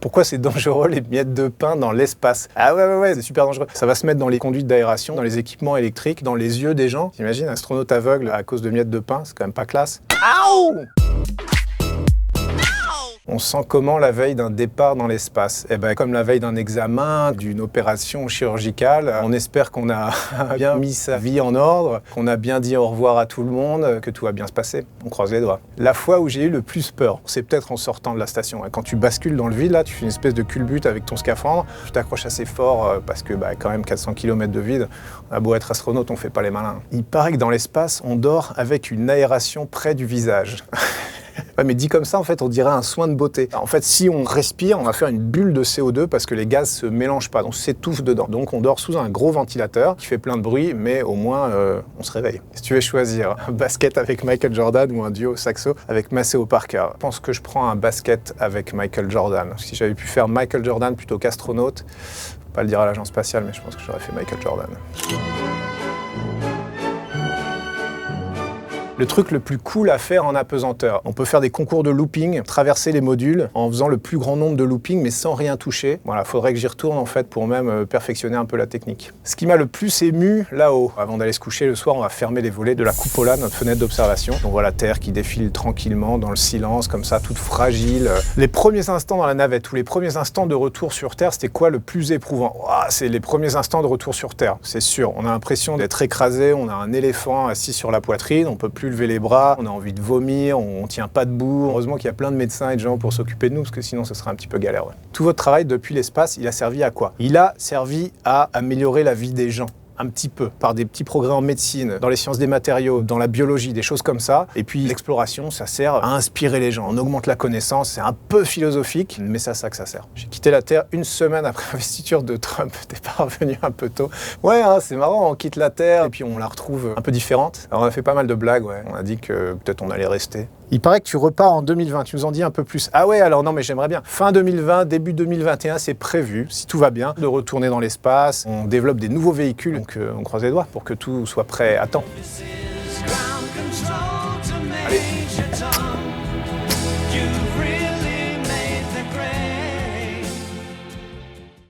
Pourquoi c'est dangereux les miettes de pain dans l'espace? Ah ouais, c'est super dangereux. Ça va se mettre dans les conduites d'aération, dans les équipements électriques, dans les yeux des gens. T'imagines, astronaute aveugle à cause de miettes de pain, c'est quand même pas classe. Aouh! On sent comment la veille d'un départ dans l'espace? Eh ben, comme la veille d'un examen, d'une opération chirurgicale, on espère qu'on a bien mis sa vie en ordre, qu'on a bien dit au revoir à tout le monde, que tout va bien se passer. On croise les doigts. La fois où j'ai eu le plus peur, c'est peut-être en sortant de la station. Quand tu bascules dans le vide, là, tu fais une espèce de culbute avec ton scaphandre, tu t'accroches assez fort parce que quand même 400 km de vide, on a beau être astronaute, on fait pas les malins. Il paraît que dans l'espace, on dort avec une aération près du visage. Ouais, mais dit comme ça, en fait, on dirait un soin de beauté. En fait, si on respire, on va faire une bulle de CO2 parce que les gaz se mélangent pas, donc on s'étouffe dedans. Donc on dort sous un gros ventilateur qui fait plein de bruit, mais au moins on se réveille. Si tu veux choisir un basket avec Michael Jordan ou un duo saxo avec Maceo Parker, je pense que je prends un basket avec Michael Jordan. Si j'avais pu faire Michael Jordan plutôt qu'astronaute, faut pas le dire à l'agence spatiale, mais je pense que j'aurais fait Michael Jordan. Le truc le plus cool à faire en apesanteur. On peut faire des concours de looping, traverser les modules en faisant le plus grand nombre de loopings mais sans rien toucher. Voilà, faudrait que j'y retourne en fait pour même perfectionner un peu la technique. Ce qui m'a le plus ému là-haut, avant d'aller se coucher le soir, on va fermer les volets de la cupola, notre fenêtre d'observation. On voit la Terre qui défile tranquillement dans le silence, comme ça, toute fragile. Les premiers instants dans la navette ou les premiers instants de retour sur Terre, c'était quoi le plus éprouvant? C'est les premiers instants de retour sur Terre, c'est sûr. On a l'impression d'être écrasé, on a un éléphant assis sur la poitrine, on peut plus lever les bras, on a envie de vomir, on tient pas debout. Heureusement qu'il y a plein de médecins et de gens pour s'occuper de nous, parce que sinon ce serait un petit peu galère. Ouais. Tout votre travail depuis l'espace, il a servi à quoi? Il a servi à améliorer la vie des gens. Un petit peu, par des petits progrès en médecine, dans les sciences des matériaux, dans la biologie, des choses comme ça. Et puis l'exploration, ça sert à inspirer les gens, on augmente la connaissance, c'est un peu philosophique, mais c'est à ça que ça sert. J'ai quitté la Terre une semaine après l'investiture de Trump, t'es pas revenu un peu tôt. Ouais, c'est marrant, on quitte la Terre et puis on la retrouve un peu différente. Alors on a fait pas mal de blagues, ouais. On a dit que peut-être on allait rester. Il paraît que tu repars en 2020, tu nous en dis un peu plus. Ah ouais, alors non, mais j'aimerais bien. Fin 2020, début 2021, c'est prévu, si tout va bien, de retourner dans l'espace. On développe des nouveaux véhicules, donc on croise les doigts pour que tout soit prêt à temps. Allez.